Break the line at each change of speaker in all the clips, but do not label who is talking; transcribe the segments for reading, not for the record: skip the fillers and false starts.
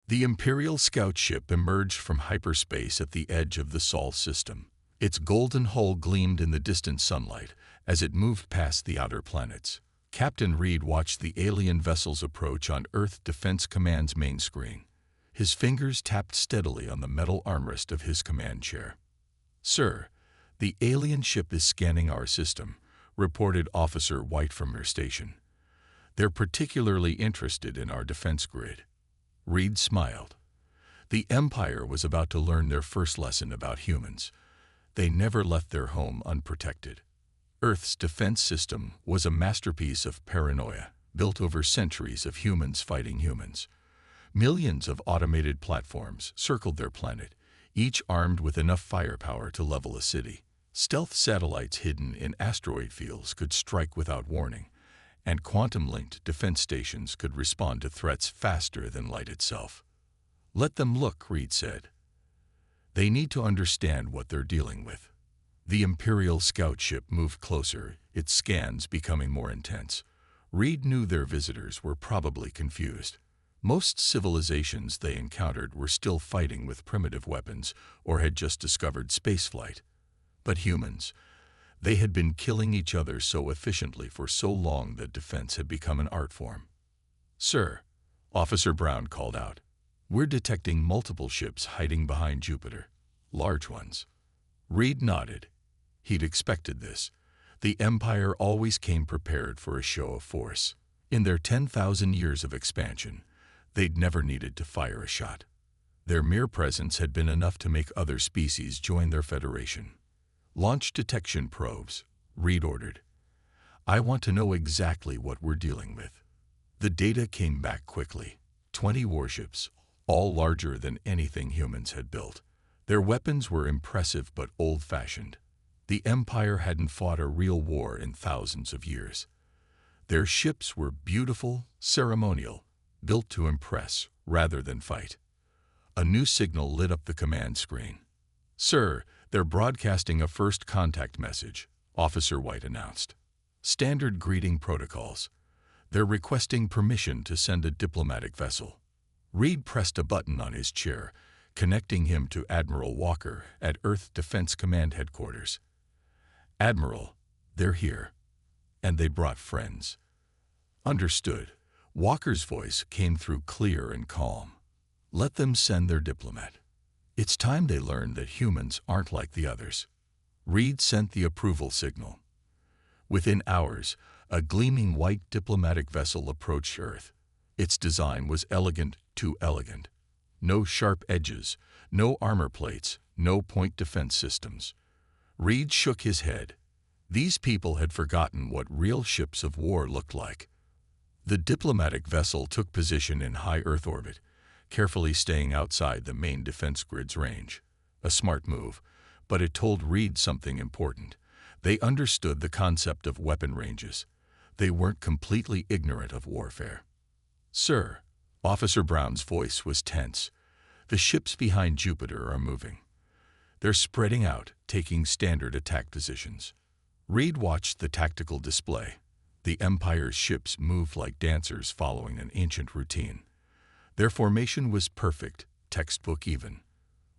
The Imperial scout ship emerged from hyperspace at the edge of the Sol system. Its golden hull gleamed in the distant sunlight as it moved past the outer planets. Captain Reed watched the alien vessel's approach on Earth Defense Command's main screen. His fingers tapped steadily on the metal armrest of his command chair. "Sir, the alien ship is scanning our system," reported Officer White from her station. "They're particularly interested in our defense grid." Reed smiled. The Empire was about to learn their first lesson about humans. They never left their home unprotected. Earth's defense system was a masterpiece of paranoia, built over centuries of humans fighting humans. Millions of automated platforms circled their planet, each armed with enough firepower to level a city. Stealth satellites hidden in asteroid fields could strike without warning, and quantum-linked defense stations could respond to threats faster than light itself. "Let them look," Reed said. "They need to understand what they're dealing with." The Imperial scout ship moved closer, its scans becoming more intense. Reed knew their visitors were probably confused. Most civilizations they encountered were still fighting with primitive weapons or had just discovered spaceflight. But humans, they had been killing each other so efficiently for so long that defense had become an art form. "Sir," Officer Brown called out, "we're detecting multiple ships hiding behind Jupiter. Large ones." Reed nodded. He'd expected this. The Empire always came prepared for a show of force. In their 10,000 years of expansion, they'd never needed to fire a shot. Their mere presence had been enough to make other species join their federation. "Launch detection probes," Reed ordered. "I want to know exactly what we're dealing with." The data came back quickly. 20 warships, all larger than anything humans had built. Their weapons were impressive but old-fashioned. The Empire hadn't fought a real war in thousands of years. Their ships were beautiful, ceremonial, built to impress rather than fight. A new signal lit up the command screen. "Sir, they're broadcasting a first contact message," Officer White announced. "Standard greeting protocols. They're requesting permission to send a diplomatic vessel." Reed pressed a button on his chair, connecting him to Admiral Walker at Earth Defense Command headquarters. "Admiral, they're here. And they brought friends." "Understood." Walker's voice came through clear and calm. "Let them send their diplomat. It's time they learned that humans aren't like the others." Reed sent the approval signal. Within hours, a gleaming white diplomatic vessel approached Earth. Its design was elegant, too elegant. No sharp edges, no armor plates, no point defense systems. Reed shook his head. These people had forgotten what real ships of war looked like. The diplomatic vessel took position in high Earth orbit, carefully staying outside the main defense grid's range. A smart move, but it told Reed something important. They understood the concept of weapon ranges. They weren't completely ignorant of warfare. "Sir," Officer Brown's voice was tense, "the ships behind Jupiter are moving. They're spreading out, taking standard attack positions." Reed watched the tactical display. The Empire's ships moved like dancers following an ancient routine. Their formation was perfect, textbook even.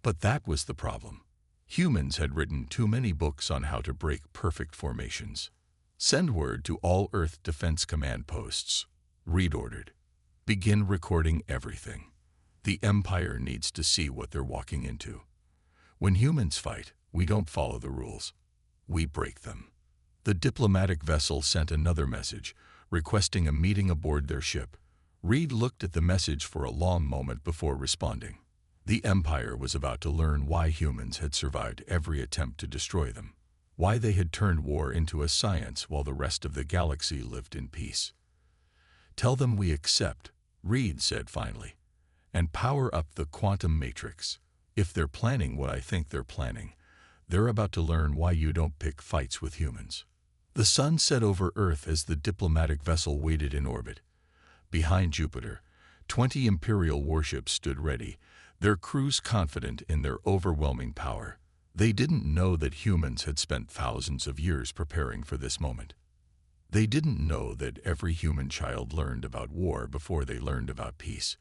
But that was the problem. Humans had written too many books on how to break perfect formations. "Send word to all Earth Defense Command posts," Reed ordered. "Begin recording everything. The Empire needs to see what they're walking into. When humans fight, we don't follow the rules. We break them." The diplomatic vessel sent another message, requesting a meeting aboard their ship. Reed looked at the message for a long moment before responding. The Empire was about to learn why humans had survived every attempt to destroy them, why they had turned war into a science while the rest of the galaxy lived in peace. "Tell them we accept," Reed said finally, "and power up the quantum matrix. If they're planning what I think they're planning, they're about to learn why you don't pick fights with humans." The sun set over Earth as the diplomatic vessel waited in orbit. Behind Jupiter, 20 Imperial warships stood ready, their crews confident in their overwhelming power. They didn't know that humans had spent thousands of years preparing for this moment. They didn't know that every human child learned about war before they learned about peace.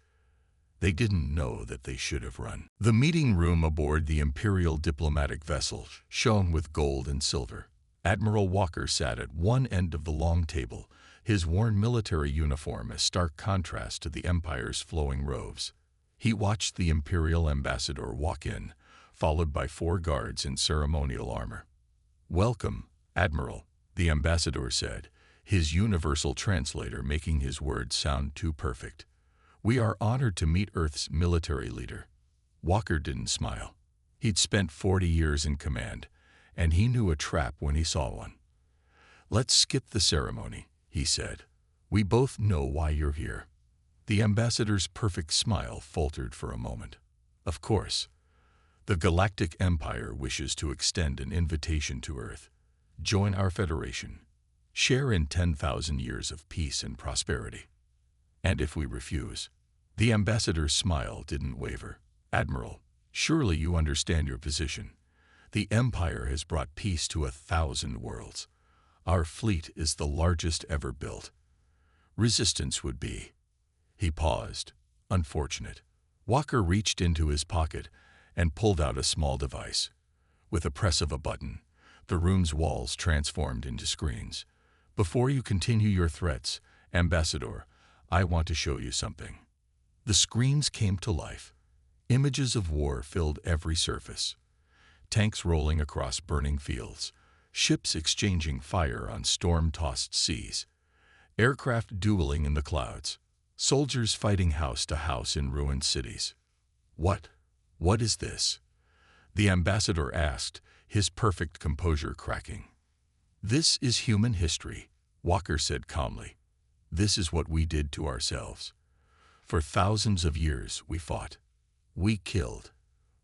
They didn't know that they should have run. The meeting room aboard the Imperial diplomatic vessel shone with gold and silver. Admiral Walker sat at one end of the long table, his worn military uniform a stark contrast to the Empire's flowing robes. He watched the Imperial ambassador walk in, followed by 4 guards in ceremonial armor. "Welcome, Admiral," the ambassador said, his universal translator making his words sound too perfect. "We are honored to meet Earth's military leader." Walker didn't smile. He'd spent 40 years in command, and he knew a trap when he saw one. "Let's skip the ceremony," he said. "We both know why you're here." The ambassador's perfect smile faltered for a moment. "Of course. The Galactic Empire wishes to extend an invitation to Earth. Join our federation. Share in 10,000 years of peace and prosperity. And if we refuse?" The ambassador's smile didn't waver. "Admiral, surely you understand your position. The Empire has brought peace to 1,000 worlds. Our fleet is the largest ever built. Resistance would be—" He paused. "Unfortunate." Walker reached into his pocket and pulled out a small device. With a press of a button, the room's walls transformed into screens. "Before you continue your threats, Ambassador, I want to show you something." The screens came to life. Images of war filled every surface. Tanks rolling across burning fields, ships exchanging fire on storm-tossed seas, aircraft dueling in the clouds, soldiers fighting house to house in ruined cities. What is this?" the ambassador asked, his perfect composure cracking. "This is human history," Walker said calmly. "This is what we did to ourselves. For thousands of years we fought. We killed.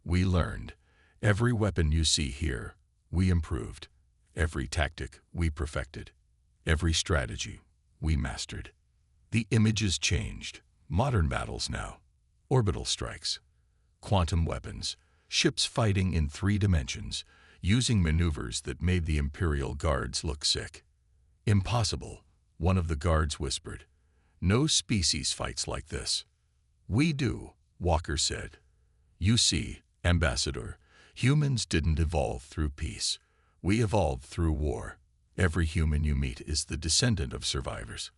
We learned. Every weapon you see here, we improved. Every tactic we perfected. Every strategy we mastered. The images changed. Modern battles now. Orbital strikes. Quantum weapons. Ships fighting in 3 dimensions, using maneuvers that made the Imperial guards look sick. Impossible, one of the guards whispered. No species fights like this. We do, Walker said. You see, Ambassador, humans didn't evolve through peace. We evolved through war. Every human you meet is the descendant of survivors.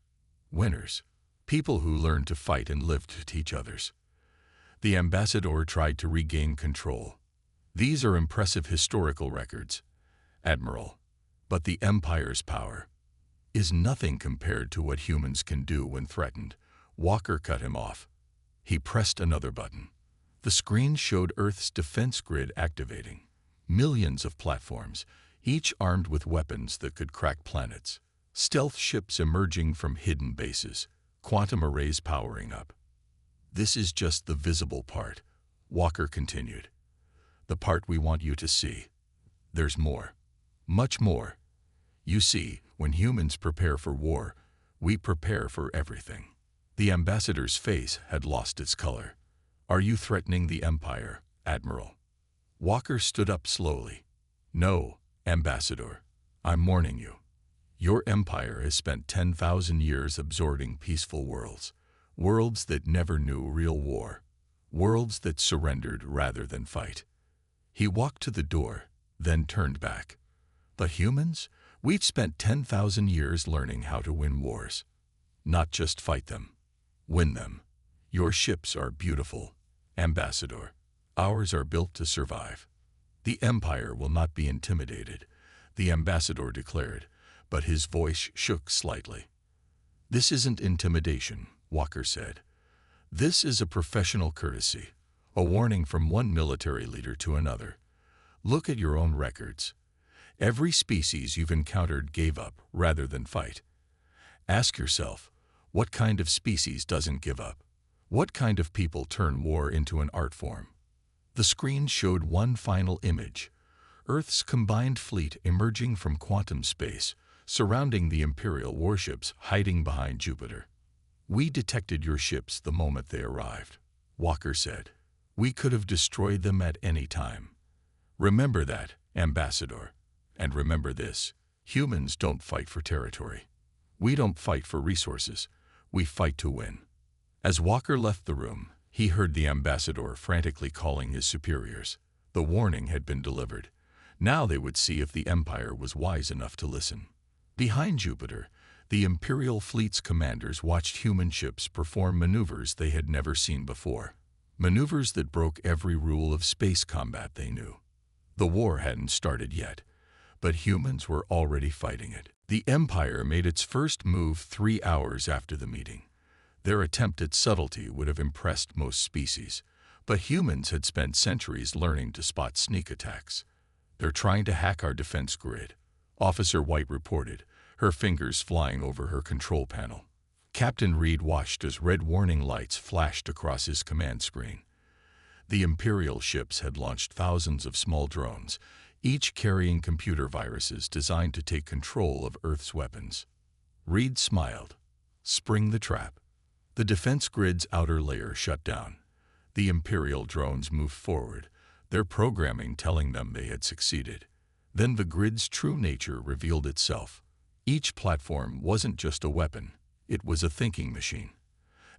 Winners. People who learn to fight and live to teach others. The ambassador tried to regain control. These are impressive historical records, Admiral, but the Empire's power is nothing compared to what humans can do when threatened. Walker cut him off. He pressed another button. The screen showed Earth's defense grid activating. Millions of platforms, each armed with weapons that could crack planets. Stealth ships emerging from hidden bases. Quantum arrays powering up. This is just the visible part, Walker continued. The part we want you to see. There's more. Much more. You see, when humans prepare for war, we prepare for everything. The ambassador's face had lost its color. Are you threatening the Empire, Admiral? Walker stood up slowly. No, Ambassador. I'm warning you. Your empire has spent 10,000 years absorbing peaceful worlds. Worlds that never knew real war. Worlds that surrendered rather than fight. He walked to the door, then turned back. But humans? We've spent 10,000 years learning how to win wars. Not just fight them. Win them. Your ships are beautiful, Ambassador. Ours are built to survive. The Empire will not be intimidated, the ambassador declared, but his voice shook slightly. This isn't intimidation, Walker said. This is a professional courtesy, a warning from one military leader to another. Look at your own records. Every species you've encountered gave up rather than fight. Ask yourself, what kind of species doesn't give up? What kind of people turn war into an art form? The screen showed one final image, Earth's combined fleet emerging from quantum space, surrounding the Imperial warships hiding behind Jupiter. We detected your ships the moment they arrived, Walker said. We could have destroyed them at any time. Remember that, Ambassador. And remember this, humans don't fight for territory. We don't fight for resources. We fight to win. As Walker left the room, He heard the ambassador frantically calling his superiors. The warning had been delivered. Now they would see if the Empire was wise enough to listen. Behind Jupiter, the Imperial fleet's commanders watched human ships perform maneuvers they had never seen before. Maneuvers that broke every rule of space combat they knew. The war hadn't started yet, but humans were already fighting it. The Empire made its first move 3 hours after the meeting. Their attempt at subtlety would have impressed most species, but humans had spent centuries learning to spot sneak attacks. "They're trying to hack our defense grid," Officer White reported, her fingers flying over her control panel. Captain Reed watched as red warning lights flashed across his command screen. The Imperial ships had launched thousands of small drones, each carrying computer viruses designed to take control of Earth's weapons. Reed smiled. Spring the trap. The defense grid's outer layer shut down. The Imperial drones moved forward, their programming telling them they had succeeded. Then the grid's true nature revealed itself. Each platform wasn't just a weapon, it was a thinking machine.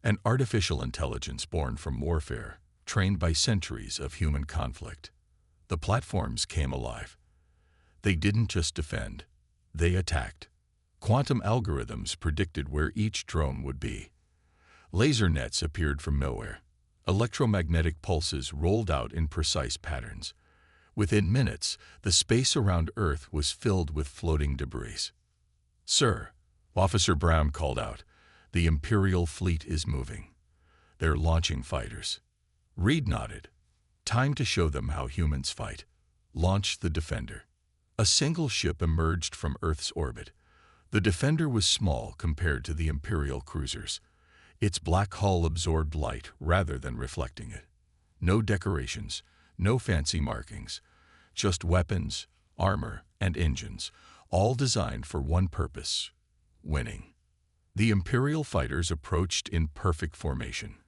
An artificial intelligence born from warfare, trained by centuries of human conflict. The platforms came alive. They didn't just defend, they attacked. Quantum algorithms predicted where each drone would be. Laser nets appeared from nowhere. Electromagnetic pulses rolled out in precise patterns. Within minutes, the space around Earth was filled with floating debris. "Sir," Officer Brown called out, "the Imperial fleet is moving. They're launching fighters." Reed nodded. Time to show them how humans fight. Launch the Defender. A single ship emerged from Earth's orbit. The Defender was small compared to the Imperial cruisers. Its black hull absorbed light rather than reflecting it. No decorations, no fancy markings, just weapons, armor, and engines, all designed for one purpose: winning. The Imperial fighters approached in perfect formation.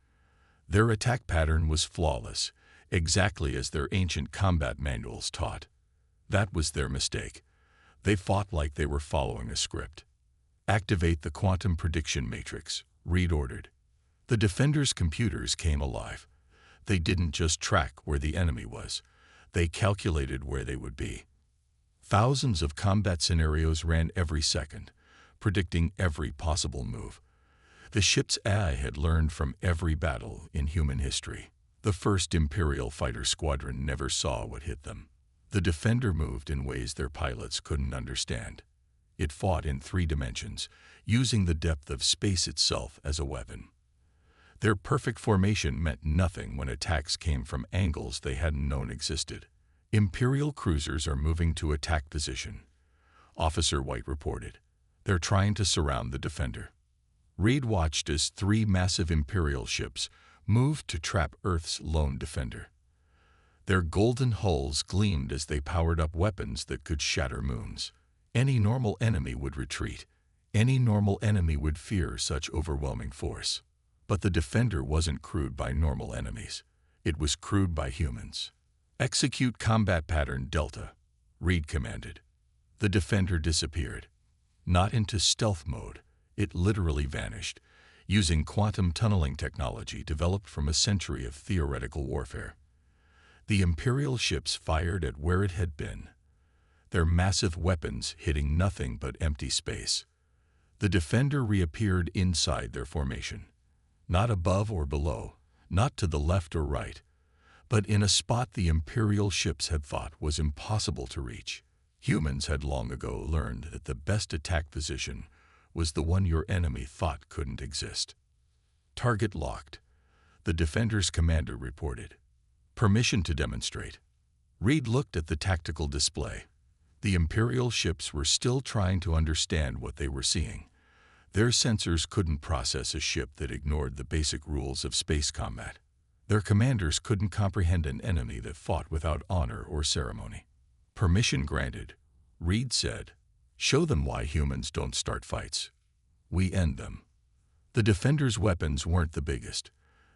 Their attack pattern was flawless, exactly as their ancient combat manuals taught. That was their mistake. They fought like they were following a script. "Activate the quantum prediction matrix," Reed ordered. The Defender's computers came alive. They didn't just track where the enemy was. They calculated where they would be. Thousands of combat scenarios ran every second, predicting every possible move. The ship's AI had learned from every battle in human history. The first Imperial fighter squadron never saw what hit them. The Defender moved in ways their pilots couldn't understand. It fought in 3 dimensions, using the depth of space itself as a weapon. Their perfect formation meant nothing when attacks came from angles they hadn't known existed. "Imperial cruisers are moving to attack position," Officer White reported. "They're trying to surround the Defender." Reed watched as 3 massive Imperial ships moved to trap Earth's lone Defender. Their golden hulls gleamed as they powered up weapons that could shatter moons. Any normal enemy would retreat. Any normal enemy would fear such overwhelming force. But the Defender wasn't crewed by normal enemies. It was crewed by humans. "Execute combat pattern Delta," Reed commanded. The Defender disappeared. Not into stealth mode, it literally vanished, using quantum tunneling technology developed from a century of theoretical warfare. The Imperial ships fired at where it had been, their massive weapons hitting nothing but empty space. The Defender reappeared inside their formation. Not above or below, not to the left or right, but in a spot the Imperial ships had thought was impossible to reach. Humans had long ago learned that the best attack position was the one your enemy thought couldn't exist. "Target locked," the Defender's commander reported. "Permission to demonstrate." Reed looked at the tactical display. The Imperial ships were still trying to understand what they were seeing. Their sensors couldn't process a ship that ignored the basic rules of space combat. Their commanders couldn't comprehend an enemy that fought without honor or ceremony. "Permission granted," Reed said. "Show them why humans don't start fights. We end them." The Defender's weapons weren't the biggest.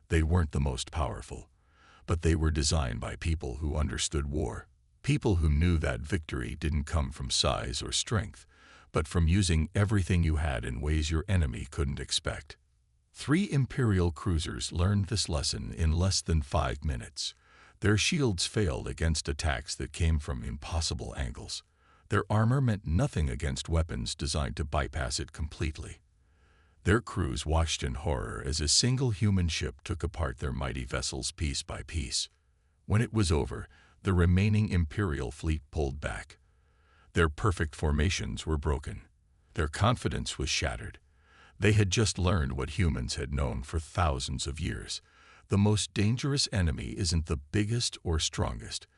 They weren't the most powerful. But they were designed by people who understood war. People who knew that victory didn't come from size or strength, but from using everything you had in ways your enemy couldn't expect. 3 Imperial cruisers learned this lesson in less than 5 minutes. Their shields failed against attacks that came from impossible angles. Their armor meant nothing against weapons designed to bypass it completely. Their crews watched in horror as a single human ship took apart their mighty vessels piece by piece. When it was over, the remaining Imperial fleet pulled back. Their perfect formations were broken. Their confidence was shattered. They had just learned what humans had known for thousands of years. The most dangerous enemy isn't the biggest or strongest,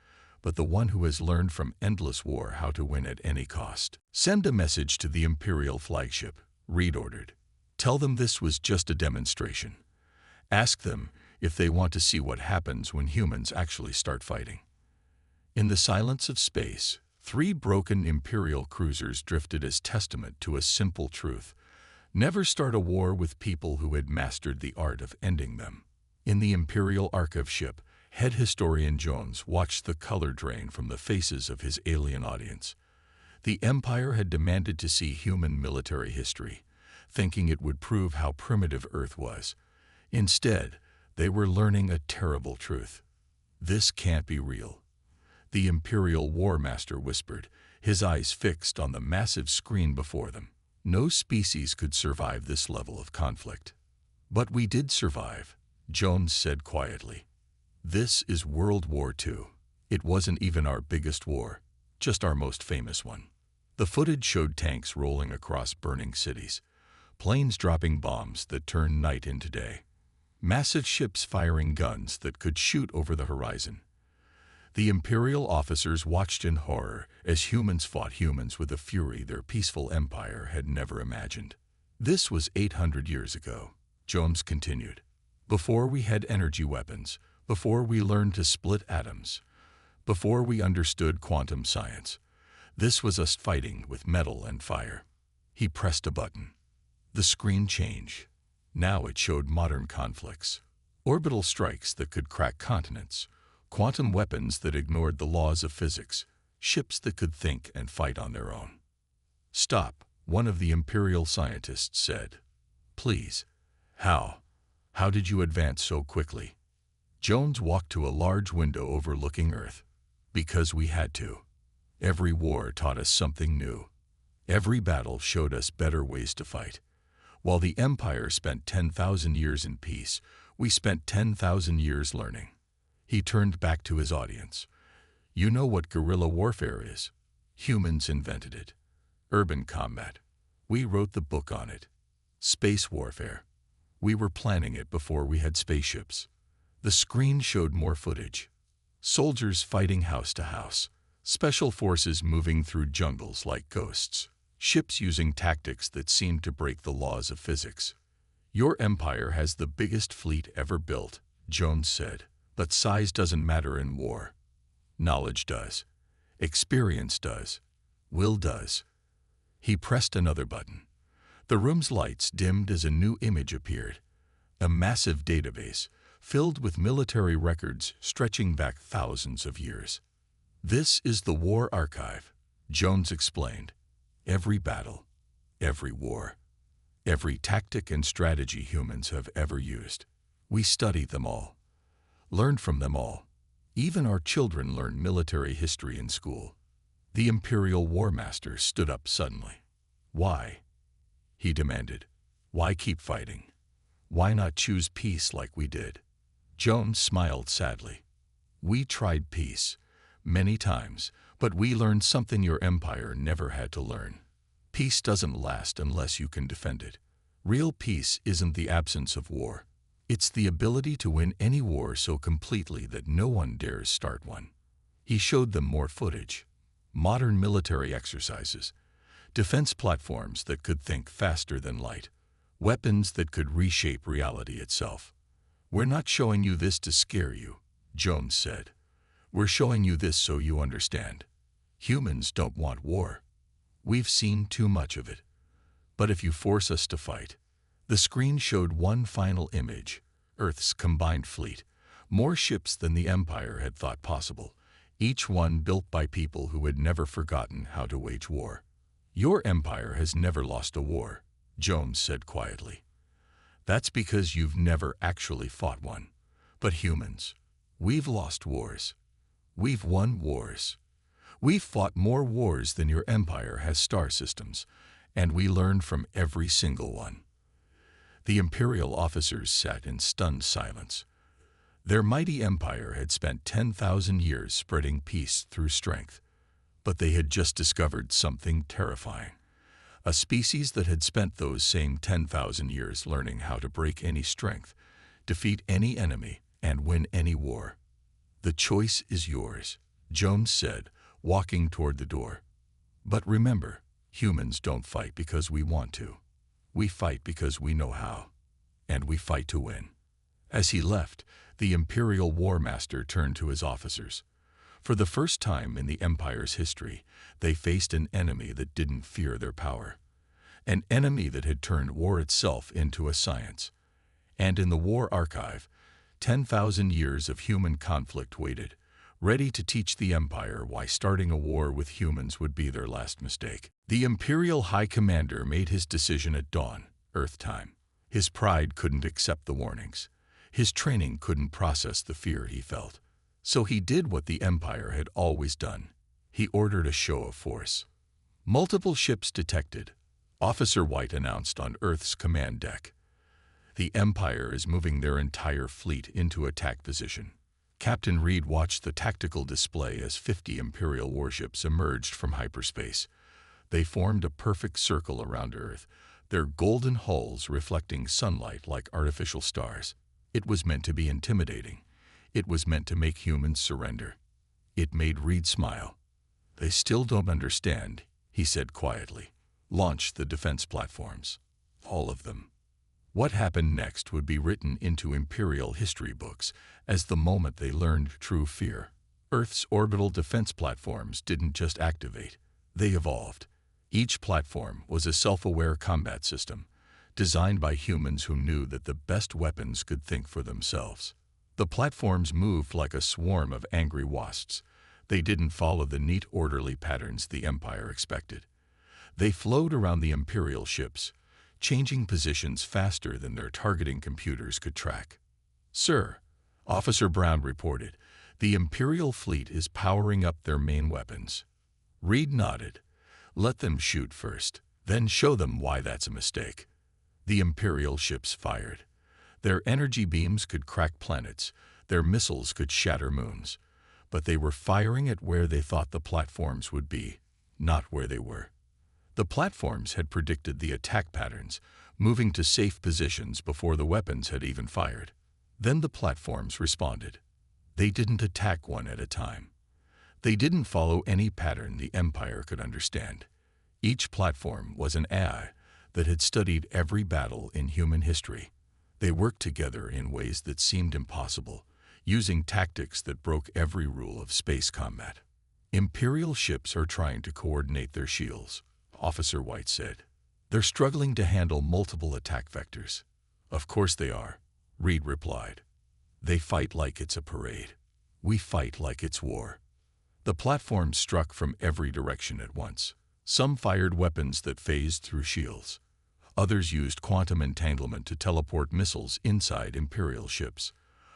but the one who has learned from endless war how to win at any cost. Send a message to the Imperial flagship, Reed ordered. Tell them this was just a demonstration. Ask them if they want to see what happens when humans actually start fighting. In the silence of space, 3 broken Imperial cruisers drifted as testament to a simple truth. Never start a war with people who had mastered the art of ending them. In the Imperial Archive ship, head historian Jones watched the color drain from the faces of his alien audience. The Empire had demanded to see human military history, thinking it would prove how primitive Earth was. Instead, they were learning a terrible truth. This can't be real. The Imperial War Master whispered, his eyes fixed on the massive screen before them. No species could survive this level of conflict. But we did survive, Jones said quietly. This is World War II. It wasn't even our biggest war, just our most famous one. The footage showed tanks rolling across burning cities, planes dropping bombs that turned night into day, massive ships firing guns that could shoot over the horizon. The Imperial officers watched in horror as humans fought humans with a fury their peaceful empire had never imagined. This was 800 years ago, Jones continued. Before we had energy weapons, before we learned to split atoms, before we understood quantum science. This was us fighting with metal and fire. He pressed a button. The screen changed. Now it showed modern conflicts. Orbital strikes that could crack continents. Quantum weapons that ignored the laws of physics, ships that could think and fight on their own. Stop, one of the Imperial scientists said. Please. How? How did you advance so quickly? Jones walked to a large window overlooking Earth. Because we had to. Every war taught us something new. Every battle showed us better ways to fight. While the Empire spent 10,000 years in peace, we spent 10,000 years learning. He turned back to his audience. You know what guerrilla warfare is. Humans invented it. Urban combat. We wrote the book on it. Space warfare. We were planning it before we had spaceships. The screen showed more footage. Soldiers fighting house to house. Special forces moving through jungles like ghosts. Ships using tactics that seemed to break the laws of physics. Your empire has the biggest fleet ever built, Jones said. But size doesn't matter in war. Knowledge does. Experience does. Will does. He pressed another button. The room's lights dimmed as a new image appeared. A massive database, filled with military records stretching back thousands of years. This is the War Archive, Jones explained. Every battle, every war, every tactic and strategy humans have ever used. We study them all. Learned from them all. Even our children learn military history in school. The Imperial War Master stood up suddenly. Why? He demanded. Why keep fighting? Why not choose peace like we did? Jones smiled sadly. We tried peace, many times, but we learned something your empire never had to learn. Peace doesn't last unless you can defend it. Real peace isn't the absence of war. It's the ability to win any war so completely that no one dares start one. He showed them more footage. Modern military exercises. Defense platforms that could think faster than light. Weapons that could reshape reality itself. We're not showing you this to scare you, Jones said. We're showing you this so you understand. Humans don't want war. We've seen too much of it. But if you force us to fight. The screen showed one final image, Earth's combined fleet, more ships than the Empire had thought possible, each one built by people who had never forgotten how to wage war. Your empire has never lost a war, Jones said quietly. That's because you've never actually fought one. But humans, we've lost wars. We've won wars. We've fought more wars than your empire has star systems, and we learned from every single one. The Imperial officers sat in stunned silence. Their mighty empire had spent 10,000 years spreading peace through strength, but they had just discovered something terrifying. A species that had spent those same 10,000 years learning how to break any strength, defeat any enemy, and win any war. The choice is yours, Jones said, walking toward the door. But remember, humans don't fight because we want to. We fight because we know how. And we fight to win. As he left, the Imperial War Master turned to his officers. For the first time in the Empire's history, they faced an enemy that didn't fear their power. An enemy that had turned war itself into a science. And in the War Archive, 10,000 years of human conflict waited, ready to teach the Empire why starting a war with humans would be their last mistake. The Imperial High Commander made his decision at dawn, Earth time. His pride couldn't accept the warnings. His training couldn't process the fear he felt. So he did what the Empire had always done. He ordered a show of force. Multiple ships detected, Officer White announced on Earth's command deck. The Empire is moving their entire fleet into attack position. Captain Reed watched the tactical display as 50 Imperial warships emerged from hyperspace. They formed a perfect circle around Earth, their golden hulls reflecting sunlight like artificial stars. It was meant to be intimidating. It was meant to make humans surrender. It made Reed smile. They still don't understand, he said quietly. Launch the defense platforms. All of them. What happened next would be written into Imperial history books as the moment they learned true fear. Earth's orbital defense platforms didn't just activate, they evolved. Each platform was a self-aware combat system, designed by humans who knew that the best weapons could think for themselves. The platforms moved like a swarm of angry wasps. They didn't follow the neat, orderly patterns the Empire expected. They flowed around the Imperial ships, changing positions faster than their targeting computers could track. Sir, Officer Brown reported, the Imperial fleet is powering up their main weapons. Reed nodded. Let them shoot first, then show them why that's a mistake. The Imperial ships fired. Their energy beams could crack planets, their missiles could shatter moons. But they were firing at where they thought the platforms would be, not where they were. The platforms had predicted the attack patterns, moving to safe positions before the weapons had even fired. Then the platforms responded. They didn't attack one at a time. They didn't follow any pattern the Empire could understand. Each platform was an AI that had studied every battle in human history. They worked together in ways that seemed impossible, using tactics that broke every rule of space combat. Imperial ships are trying to coordinate their shields, Officer White said. They're struggling to handle multiple attack vectors. Of course they are, Reed replied. They fight like it's a parade. We fight like it's war. The platforms struck from every direction at once. Some fired weapons that phased through shields. Others used quantum entanglement to teleport missiles inside Imperial ships.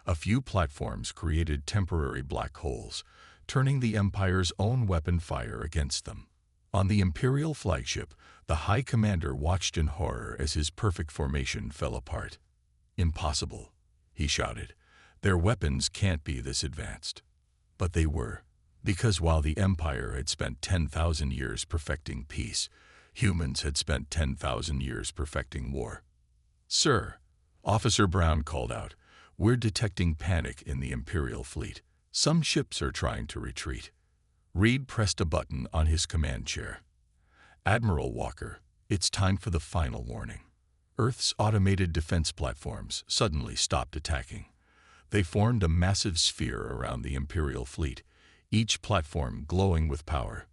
A few platforms created temporary black holes, turning the Empire's own weapon fire against them. On the Imperial flagship, the High Commander watched in horror as his perfect formation fell apart. Impossible, he shouted. Their weapons can't be this advanced. But they were, because while the Empire had spent 10,000 years perfecting peace, humans had spent 10,000 years perfecting war. Sir, Officer Brown called out, we're detecting panic in the Imperial fleet. Some ships are trying to retreat. Reed pressed a button on his command chair. Admiral Walker, it's time for the final warning. Earth's automated defense platforms suddenly stopped attacking. They formed a massive sphere around the Imperial fleet, each platform glowing with power.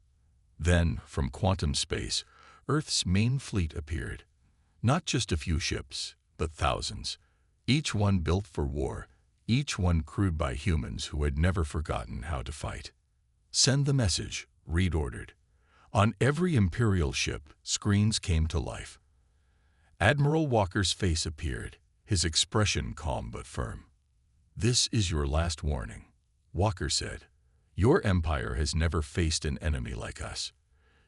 Then, from quantum space, Earth's main fleet appeared. Not just a few ships, but thousands. Each one built for war, each one crewed by humans who had never forgotten how to fight. Send the message, Reed ordered. On every Imperial ship, screens came to life. Admiral Walker's face appeared. his expression calm but firm. "This is your last warning," Walker said. "Your empire has never faced an enemy like us.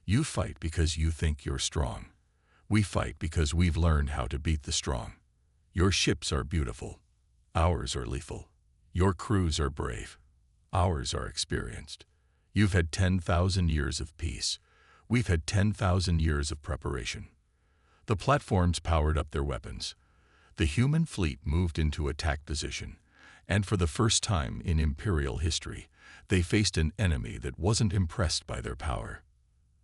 You fight because you think you're strong. We fight because we've learned how to beat the strong. Your ships are beautiful. Ours are lethal. Your crews are brave. Ours are experienced. You've had 10,000 years of peace. We've had 10,000 years of preparation." The platforms powered up their weapons. The human fleet moved into attack position, and for the first time in Imperial history, they faced an enemy that wasn't impressed by their power.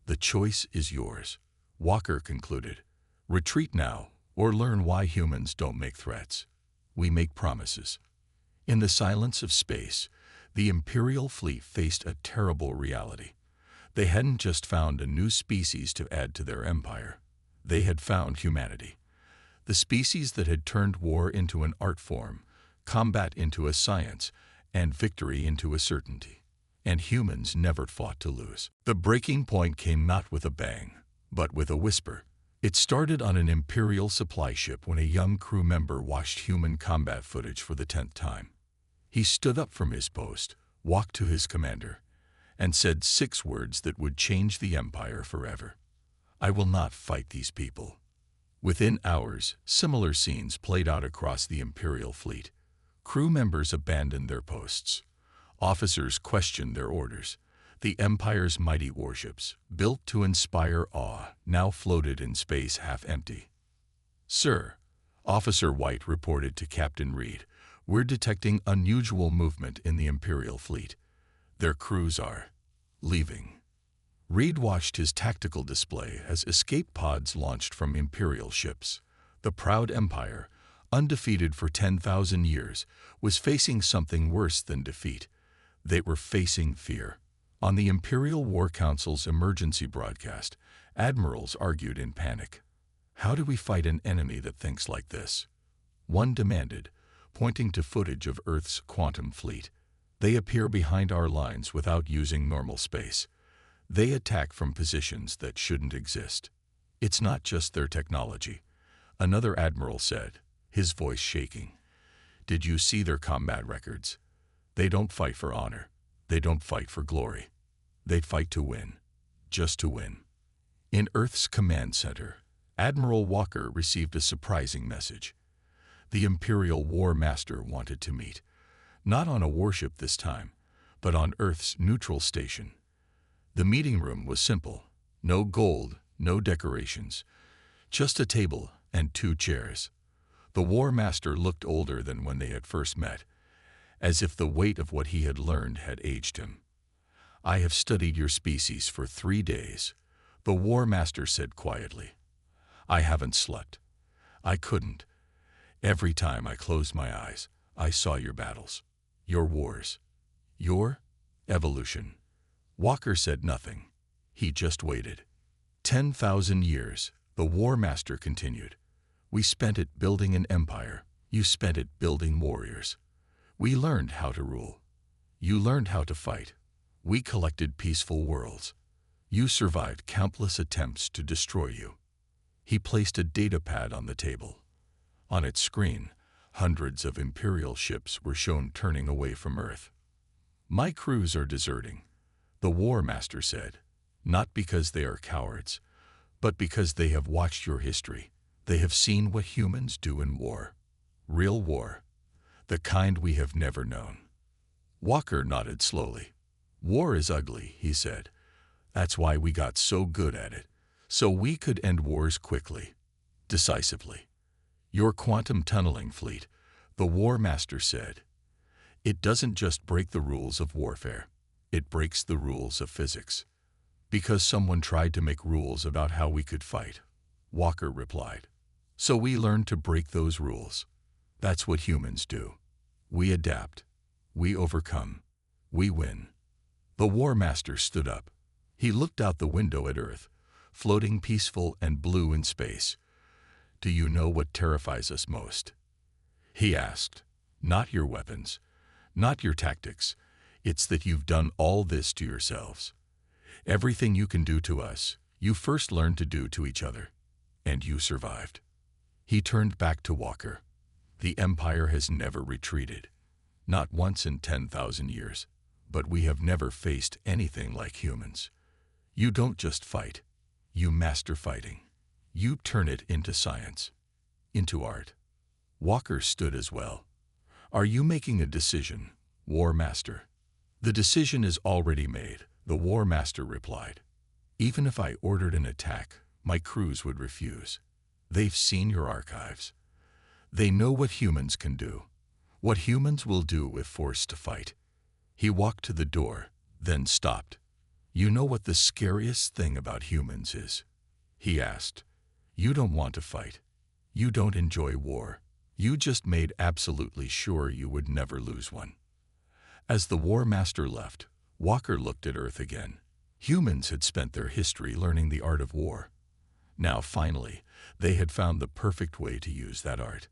"The choice is yours," Walker concluded. "Retreat now, or learn why humans don't make threats. We make promises." In the silence of space, the Imperial fleet faced a terrible reality. They hadn't just found a new species to add to their empire. They had found humanity. The species that had turned war into an art form, combat into a science, and victory into a certainty. And humans never fought to lose. The breaking point came not with a bang, but with a whisper. It started on an Imperial supply ship when a young crew member watched human combat footage for the 10th time. He stood up from his post, walked to his commander, and said 6 words that would change the Empire forever. "I will not fight these people." Within hours, similar scenes played out across the Imperial fleet. Crew members abandoned their posts. Officers questioned their orders. The Empire's mighty warships, built to inspire awe, now floated in space half-empty. "Sir," Officer White reported to Captain Reed, "we're detecting unusual movement in the Imperial fleet. Their crews are leaving." Reed watched his tactical display as escape pods launched from Imperial ships. The proud Empire, undefeated for 10,000 years, was facing something worse than defeat. They were facing fear. On the Imperial War Council's emergency broadcast, admirals argued in panic. "How do we fight an enemy that thinks like this?" One demanded, pointing to footage of Earth's quantum fleet. "They appear behind our lines without using normal space. They attack from positions that shouldn't exist. It's not just their technology," another admiral said, his voice shaking. "Did you see their combat records? They don't fight for honor. They don't fight for glory. They fight to win. Just to win." In Earth's command center, Admiral Walker received a surprising message. The Imperial War Master wanted to meet. Not on a warship this time, but on Earth's neutral station. The meeting room was simple. No gold, no decorations. Just a table and 2 chairs. The War Master looked older than when they had first met, as if the weight of what he had learned had aged him. "I have studied your species for 3 days," the War Master said quietly. "I haven't slept. I couldn't. Every time I closed my eyes, I saw your battles, your wars, your evolution." Walker said nothing. He just waited. 10,000 years, the War Master continued. "We spent it building an empire. You spent it building warriors. We learned how to rule. You learned how to fight. We collected peaceful worlds. You survived countless attempts to destroy you." He placed a data pad on the table. On its screen, hundreds of Imperial ships were shown turning away from Earth. "My crews are deserting," the War Master said, "not because they are cowards, but because they have watched your history. They have seen what humans do in war. Real war. The kind we have never known." Walker nodded slowly. "War is ugly," he said. "That's why we got so good at it, so we could end wars quickly, decisively. Your quantum tunneling fleet," the War Master said, "it doesn't just break the rules of warfare. It breaks the rules of physics." "Because someone tried to make rules about how we could fight," Walker replied. "So we learned to break those rules. That's what humans do. We adapt. We overcome. We win." The War Master stood up. He looked out the window at Earth, floating peaceful and blue in space. "Do you know what terrifies us most?" he asked. "Not your weapons, not your tactics. It's that you've done all this to yourselves. Everything you can do to us, you first learned to do to each other. And you survived." He turned back to Walker. The Empire has never retreated. Not once in 10,000 years. But we have never faced anything like humans. You don't just fight. You master fighting. You turn it into science. Into art. Walker stood as well. Are you making a decision, War Master? The decision is already made, the War Master replied. Even if I ordered an attack, my crews would refuse. They've seen your archives. They know what humans can do. What humans will do if forced to fight. He walked to the door, then stopped. You know what the scariest thing about humans is? He asked. You don't want to fight. You don't enjoy war. You just made absolutely sure you would never lose one. As the War Master left, Walker looked at Earth again. Humans had spent their history learning the art of war. Now, finally, they had found the perfect way to use that art.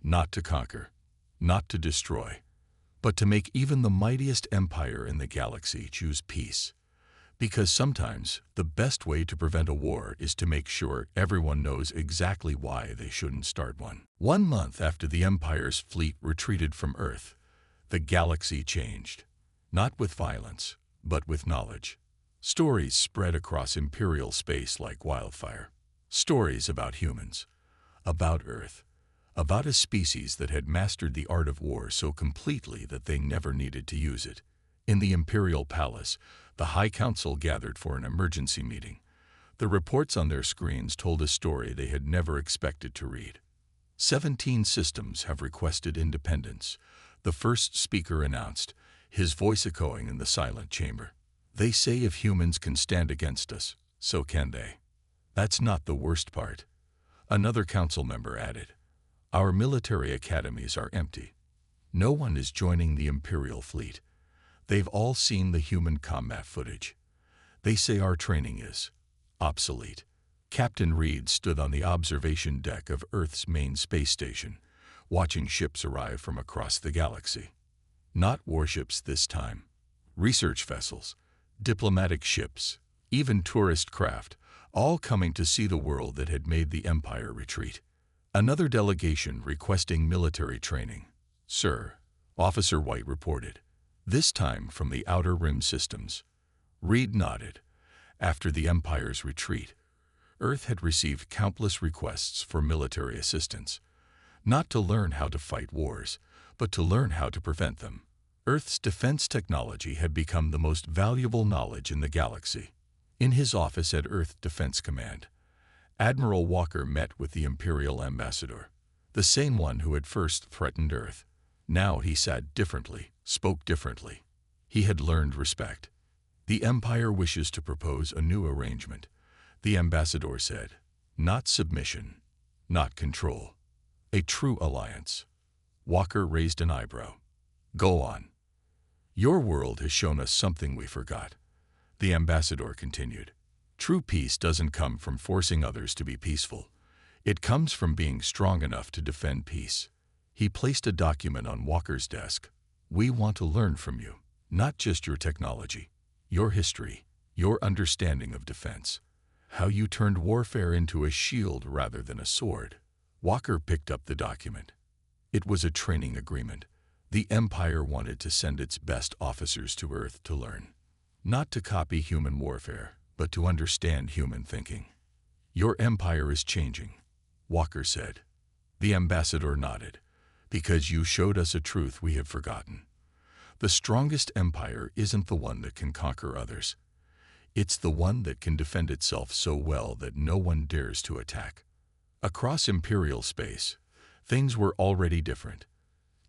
Not to conquer, not to destroy, but to make even the mightiest empire in the galaxy choose peace. Because sometimes the best way to prevent a war is to make sure everyone knows exactly why they shouldn't start one. 1 month after the Empire's fleet retreated from Earth, the galaxy changed. Not with violence, but with knowledge. Stories spread across Imperial space like wildfire. Stories about humans, about Earth, about a species that had mastered the art of war so completely that they never needed to use it. In the Imperial Palace, the High Council gathered for an emergency meeting. The reports on their screens told a story they had never expected to read. 17 systems have requested independence, the first speaker announced, his voice echoing in the silent chamber. They say if humans can stand against us, so can they. That's not the worst part. Another council member added. Our military academies are empty. No one is joining the Imperial fleet. They've all seen the human combat footage. They say our training is obsolete. Captain Reed stood on the observation deck of Earth's main space station, watching ships arrive from across the galaxy. Not warships this time. Research vessels, diplomatic ships, even tourist craft, all coming to see the world that had made the Empire retreat. Another delegation requesting military training. Sir, Officer White reported. This time from the Outer Rim systems. Reed nodded. After the Empire's retreat, Earth had received countless requests for military assistance. Not to learn how to fight wars, but to learn how to prevent them. Earth's defense technology had become the most valuable knowledge in the galaxy. In his office at Earth Defense Command, Admiral Walker met with the Imperial Ambassador, the same one who had first threatened Earth. Now he sat differently, spoke differently. He had learned respect. The Empire wishes to propose a new arrangement, the ambassador said. Not submission, not control. A true alliance. Walker raised an eyebrow. Go on. Your world has shown us something we forgot, the ambassador continued. True peace doesn't come from forcing others to be peaceful. It comes from being strong enough to defend peace. He placed a document on Walker's desk. We want to learn from you, not just your technology, your history, your understanding of defense, how you turned warfare into a shield rather than a sword. Walker picked up the document. It was a training agreement. The Empire wanted to send its best officers to Earth to learn, not to copy human warfare, but to understand human thinking. Your empire is changing, Walker said. The ambassador nodded. Because you showed us a truth we have forgotten. The strongest empire isn't the one that can conquer others. It's the one that can defend itself so well that no one dares to attack. Across Imperial space, things were already different.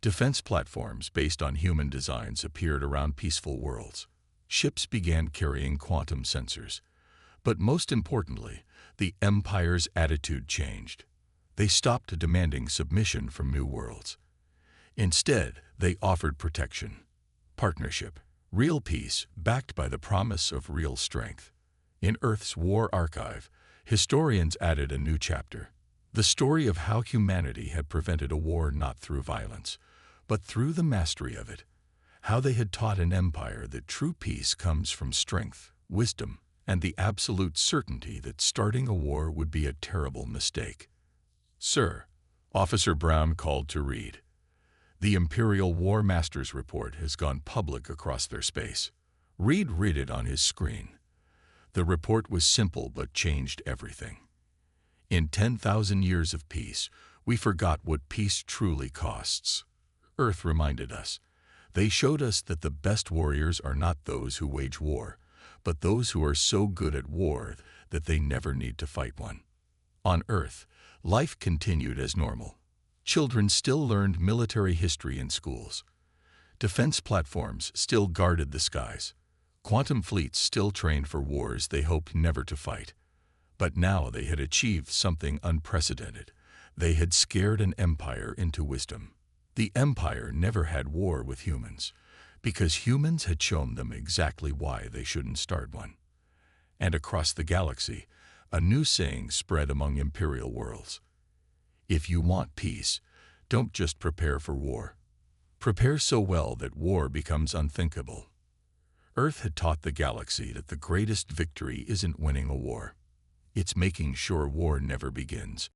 Defense platforms based on human designs appeared around peaceful worlds. Ships began carrying quantum sensors. But most importantly, the Empire's attitude changed. They stopped demanding submission from new worlds. Instead, they offered protection, partnership, real peace backed by the promise of real strength. In Earth's war archive, historians added a new chapter, the story of how humanity had prevented a war not through violence, but through the mastery of it. How they had taught an empire that true peace comes from strength, wisdom, and the absolute certainty that starting a war would be a terrible mistake. Sir, Officer Brown called to Reed. The Imperial War Masters report has gone public across their space. Reed read it on his screen. The report was simple but changed everything. In 10,000 years of peace, we forgot what peace truly costs. Earth reminded us. They showed us that the best warriors are not those who wage war, but those who are so good at war that they never need to fight one. On Earth, life continued as normal. Children still learned military history in schools. Defense platforms still guarded the skies. Quantum fleets still trained for wars they hoped never to fight. But now they had achieved something unprecedented. They had scared an empire into wisdom. The empire never had war with humans, because humans had shown them exactly why they shouldn't start one. And across the galaxy, a new saying spread among imperial worlds. If you want peace, don't just prepare for war. Prepare so well that war becomes unthinkable. Earth had taught the galaxy that the greatest victory isn't winning a war. It's making sure war never begins.